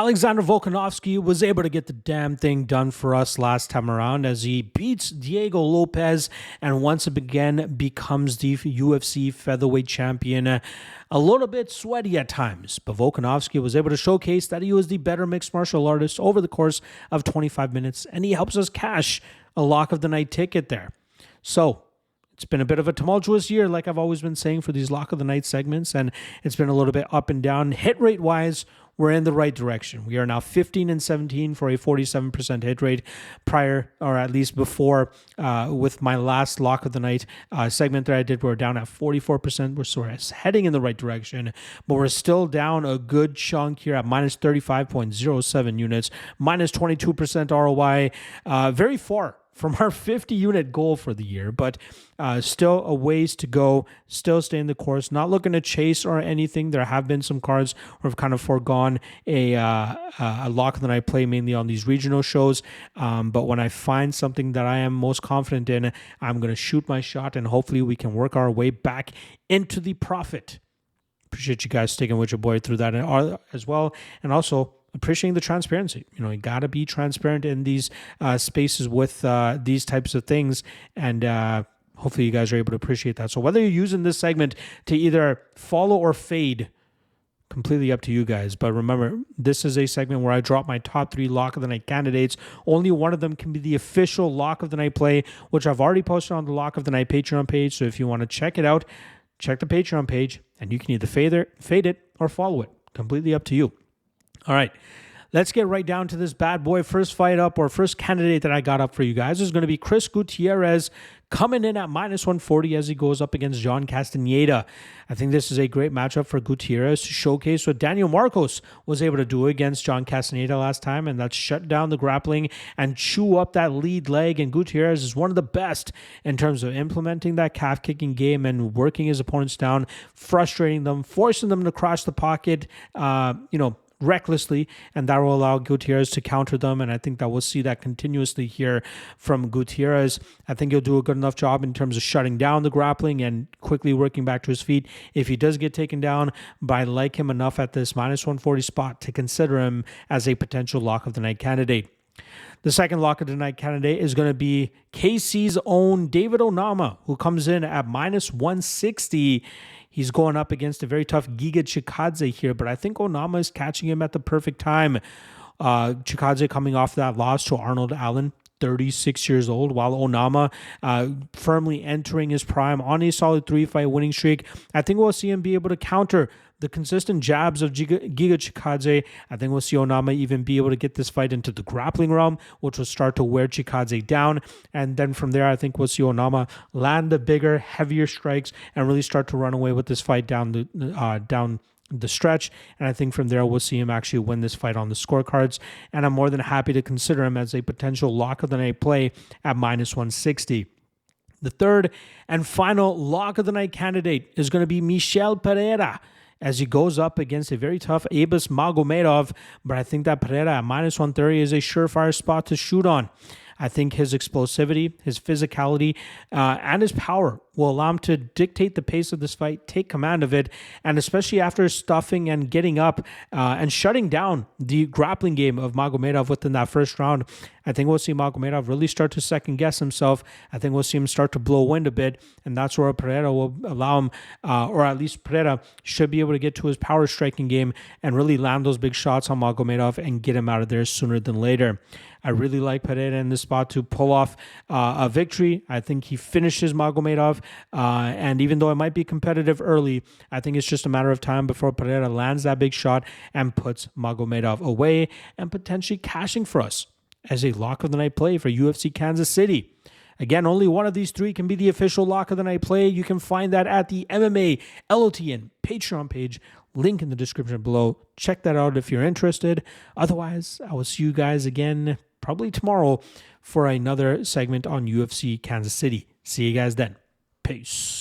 Alexander Volkanovski was able to get the damn thing done for us last time around as he beats Diego Lopez and once again becomes the UFC featherweight champion. A little bit sweaty at times, but Volkanovski was able to showcase that he was the better mixed martial artist over the course of 25 minutes, and he helps us cash a lock of the night ticket there. So, it's been a bit of a tumultuous year, like I've always been saying for these lock of the night segments, and it's been a little bit up and down. Hit rate wise, we're in the right direction. We are now 15-17 for a 47% hit rate. Prior, or at least before, with my last lock of the night segment that I did, we're down at 44%. We're sort of heading in the right direction, but we're still down a good chunk here at minus 35.07 units, minus 22% ROI, very far from our 50-unit goal for the year, but still a ways to go, still staying the course, not looking to chase or anything. There have been some cards where I've kind of foregone a lock of the night play mainly on these regional shows, but when I find something that I am most confident in, I'm going to shoot my shot, and hopefully we can work our way back into the profit. Appreciate you guys sticking with your boy through that as well, and also appreciating the transparency. You got to be transparent in these spaces with these types of things, and hopefully you guys are able to appreciate that. So whether you're using this segment to either follow or fade, completely up to you guys. But remember, this is a segment where I drop my top 3 lock of the night candidates. Only one of them can be the official lock of the night play, which I've already posted on the lock of the night Patreon page. So if you want to check it out, check the Patreon page, and you can either fade it or follow it. Completely up to you. All right, let's get right down to this bad boy. First fight up, or first candidate that I got up for you guys, is going to be Chris Gutierrez, coming in at minus 140 as he goes up against John Castaneda. I think this is a great matchup for Gutierrez to showcase what Daniel Marcos was able to do against John Castaneda last time, and that's shut down the grappling and chew up that lead leg. And Gutierrez is one of the best in terms of implementing that calf kicking game and working his opponents down, frustrating them, forcing them to cross the pocket, recklessly, and that will allow Gutierrez to counter them, and I think that we'll see that continuously here from Gutierrez. I think he'll do a good enough job in terms of shutting down the grappling and quickly working back to his feet if he does get taken down, but I like him enough at this minus 140 spot to consider him as a potential lock of the night candidate. The second lock of the night candidate is going to be KC's own David Onama, who comes in at minus 160. He's going up against a very tough Giga Chikadze here, but I think Onama is catching him at the perfect time. Chikadze coming off that loss to Arnold Allen, 36 years old, while Onama firmly entering his prime on a solid 3-fight winning streak. I think we'll see him be able to counter the consistent jabs of Giga Chikadze. I think we'll see Onama even be able to get this fight into the grappling realm, which will start to wear Chikadze down. And then from there, I think we'll see Onama land the bigger, heavier strikes and really start to run away with this fight down the stretch. And I think from there, we'll see him actually win this fight on the scorecards. And I'm more than happy to consider him as a potential lock of the night play at minus 160. The third and final lock of the night candidate is going to be Michel Pereira, as he goes up against a very tough Abus Magomedov, but I think that Pereira at minus 130 is a surefire spot to shoot on. I think his explosivity, his physicality, and his power will allow him to dictate the pace of this fight, take command of it, and especially after stuffing and getting up and shutting down the grappling game of Magomedov within that first round, I think we'll see Magomedov really start to second-guess himself. I think we'll see him start to blow wind a bit, and that's where Pereira will allow him, or at least Pereira should be able to get to his power striking game and really land those big shots on Magomedov and get him out of there sooner than later. I really like Pereira in this spot to pull off a victory. I think he finishes Magomedov, and even though it might be competitive early, I think it's just a matter of time before Pereira lands that big shot and puts Magomedov away and potentially cashing for us as a lock of the night play for UFC Kansas City. Again, only one of these 3 can be the official lock of the night play. You can find that at the MMA LOTN Patreon page. Link in the description below. Check that out if you're interested. Otherwise, I will see you guys again probably tomorrow for another segment on UFC Kansas City. See you guys then. Peace.